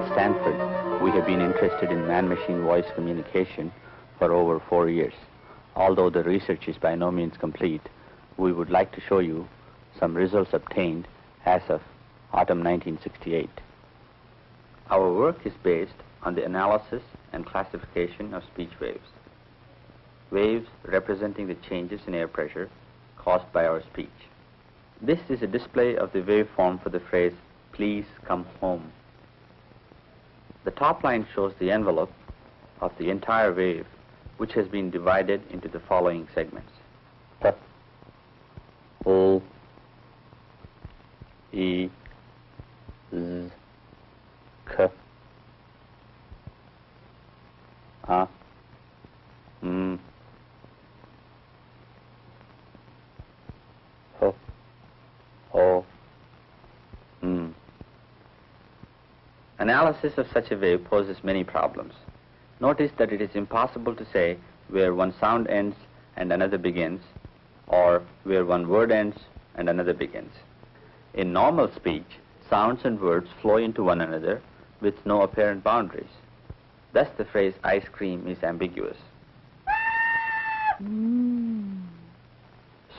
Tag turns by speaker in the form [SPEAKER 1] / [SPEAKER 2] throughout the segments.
[SPEAKER 1] At Stanford, we have been interested in man-machine voice communication for over 4 years. Although the research is by no means complete, we would like to show you some results obtained as of autumn 1968. Our work is based on the analysis and classification of speech waves. Waves representing the changes in air pressure caused by our speech. This is a display of the waveform for the phrase, "Please come home." The top line shows the envelope of the entire wave, which has been divided into the following segments. P, O, E, Z, K, A, M, H, O, M. Analysis of such a wave poses many problems. Notice that it is impossible to say where one sound ends and another begins, or where one word ends and another begins. In normal speech, sounds and words flow into one another with no apparent boundaries. Thus, the phrase ice cream is ambiguous.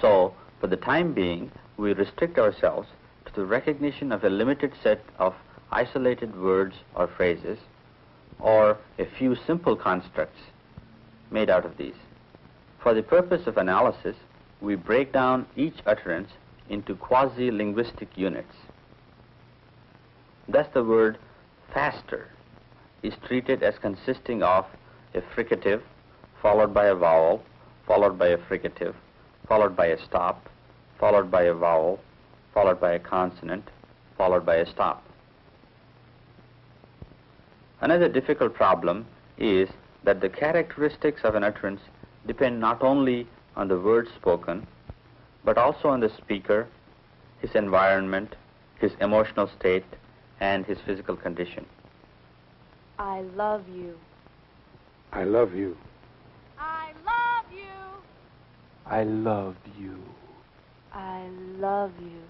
[SPEAKER 1] So, for the time being, we restrict ourselves to the recognition of a limited set of isolated words or phrases, or a few simple constructs made out of these. For the purpose of analysis, we break down each utterance into quasi-linguistic units. Thus, the word faster is treated as consisting of a fricative, followed by a vowel, followed by a fricative, followed by a stop, followed by a vowel, followed by a consonant, followed by a stop. Another difficult problem is that the characteristics of an utterance depend not only on the words spoken, but also on the speaker, his environment, his emotional state, and his physical condition.
[SPEAKER 2] I love you.
[SPEAKER 3] I love you.
[SPEAKER 2] I love you.
[SPEAKER 3] I love you.
[SPEAKER 2] I love you.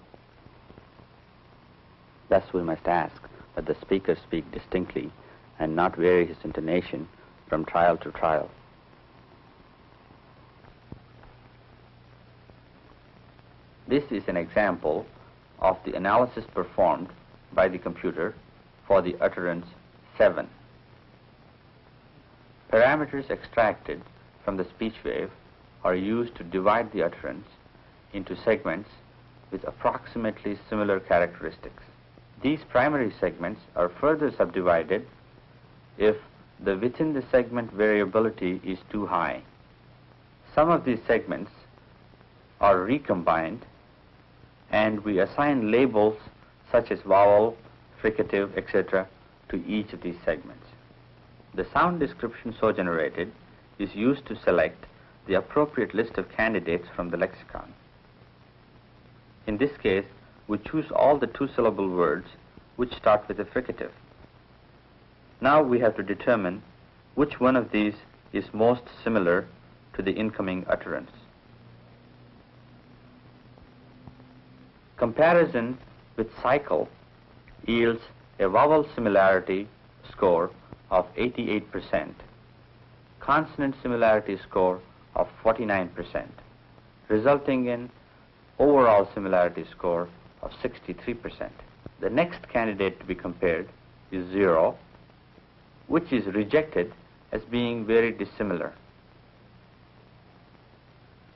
[SPEAKER 1] Thus, we must ask that the speaker speak distinctly and not vary his intonation from trial to trial. This is an example of the analysis performed by the computer for the utterance 7. Parameters extracted from the speech wave are used to divide the utterance into segments with approximately similar characteristics. These primary segments are further subdivided if the within the segment variability is too high. Some of these segments are recombined, and we assign labels such as vowel, fricative, etc. to each of these segments. The sound description so generated is used to select the appropriate list of candidates from the lexicon. In this case, we choose all the two-syllable words which start with a fricative. Now we have to determine which one of these is most similar to the incoming utterance. Comparison with cycle yields a vowel similarity score of 88%, consonant similarity score of 49%, resulting in overall similarity score of 63%. The next candidate to be compared is 0, which is rejected as being very dissimilar.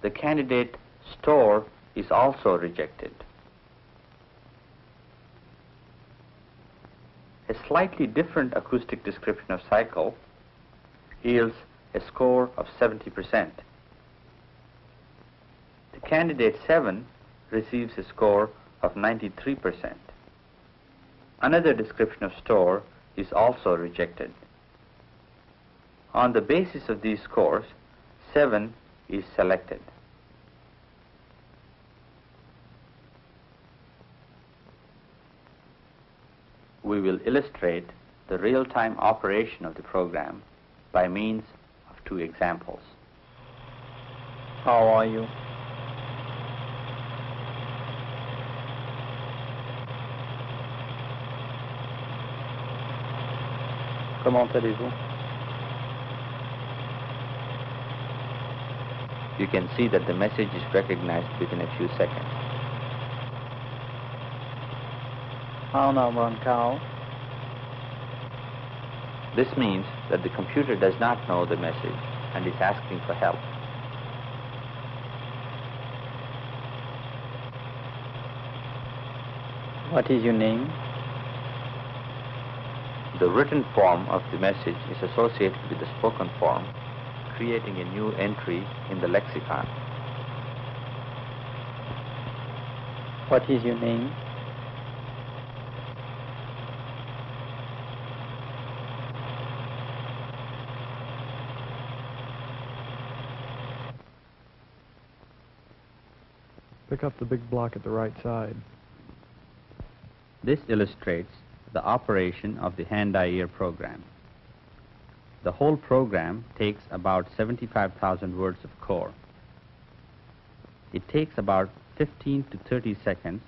[SPEAKER 1] The candidate store is also rejected. A slightly different acoustic description of cycle yields a score of 70%. The candidate 7 receives a score of 93%. Another description of store is also rejected. On the basis of these scores, 7 is selected. We will illustrate the real-time operation of the program by means of 2 examples.
[SPEAKER 4] How are you? Comment allez-vous?
[SPEAKER 1] You can see that the message is recognized within a few seconds.
[SPEAKER 4] How now, Brancao?
[SPEAKER 1] This means that the computer does not know the message and is asking for help.
[SPEAKER 4] What is your name?
[SPEAKER 1] The written form of the message is associated with the spoken form, creating a new entry in the lexicon.
[SPEAKER 4] What is your name?
[SPEAKER 5] Pick up the big block at the right side.
[SPEAKER 1] This illustrates the operation of the hand-eye-ear program. The whole program takes about 75,000 words of code. It takes about 15 to 30 seconds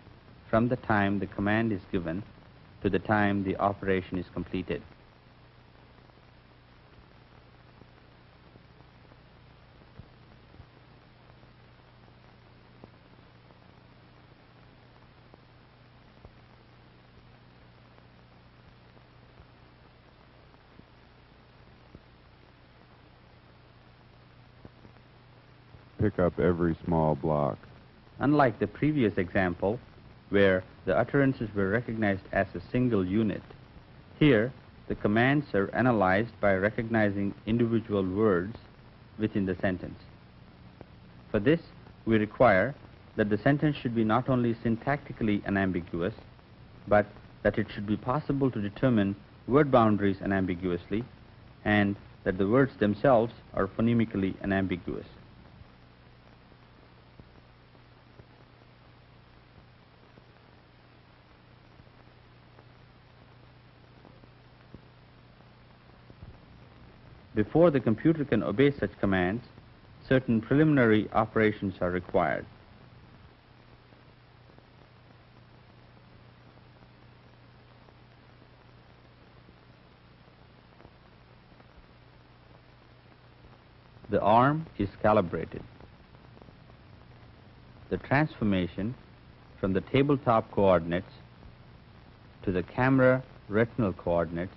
[SPEAKER 1] from the time the command is given to the time the operation is completed.
[SPEAKER 6] Pick up every small block.
[SPEAKER 1] Unlike the previous example, where the utterances were recognized as a single unit, here the commands are analyzed by recognizing individual words within the sentence. For this, we require that the sentence should be not only syntactically unambiguous, but that it should be possible to determine word boundaries unambiguously, and that the words themselves are phonemically unambiguous. Before the computer can obey such commands, certain preliminary operations are required. The arm is calibrated. The transformation from the tabletop coordinates to the camera retinal coordinates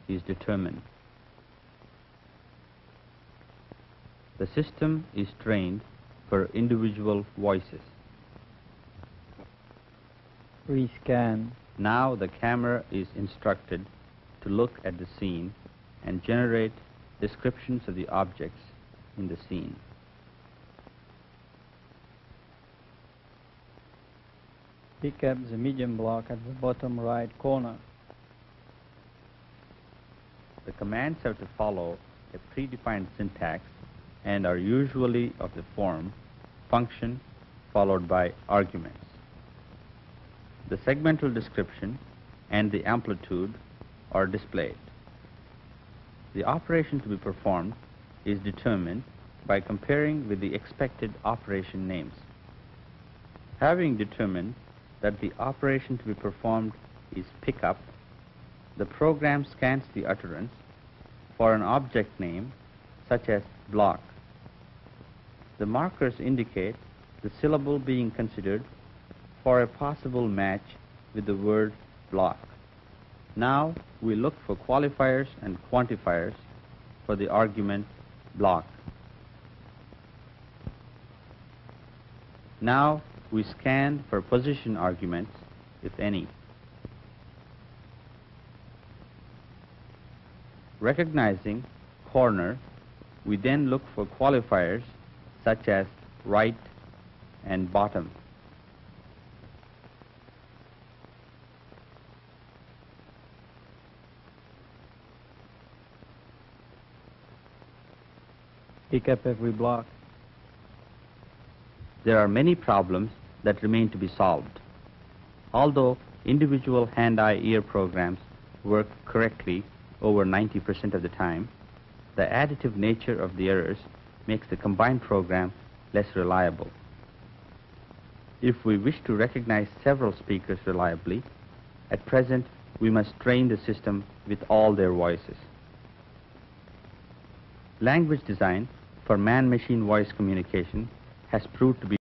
[SPEAKER 1] is determined. The system is trained for individual voices.
[SPEAKER 4] Rescan.
[SPEAKER 1] Now the camera is instructed to look at the scene and generate descriptions of the objects in the scene.
[SPEAKER 4] Pick up the medium block at the bottom right corner.
[SPEAKER 1] The commands have to follow a predefined syntax and are usually of the form function followed by arguments. The segmental description and the amplitude are displayed. The operation to be performed is determined by comparing with the expected operation names. Having determined that the operation to be performed is pickup, the program scans the utterance for an object name such as block. The markers indicate the syllable being considered for a possible match with the word block. Now we look for qualifiers and quantifiers for the argument block. Now we scan for position arguments, if any. Recognizing corner, we then look for qualifiers such as right and bottom.
[SPEAKER 4] Pick up every block.
[SPEAKER 1] There are many problems that remain to be solved. Although individual hand-eye-ear programs work correctly over 90% of the time, the additive nature of the errors makes the combined program less reliable. If we wish to recognize several speakers reliably, at present we must train the system with all their voices. Language design for man-machine voice communication has proved to be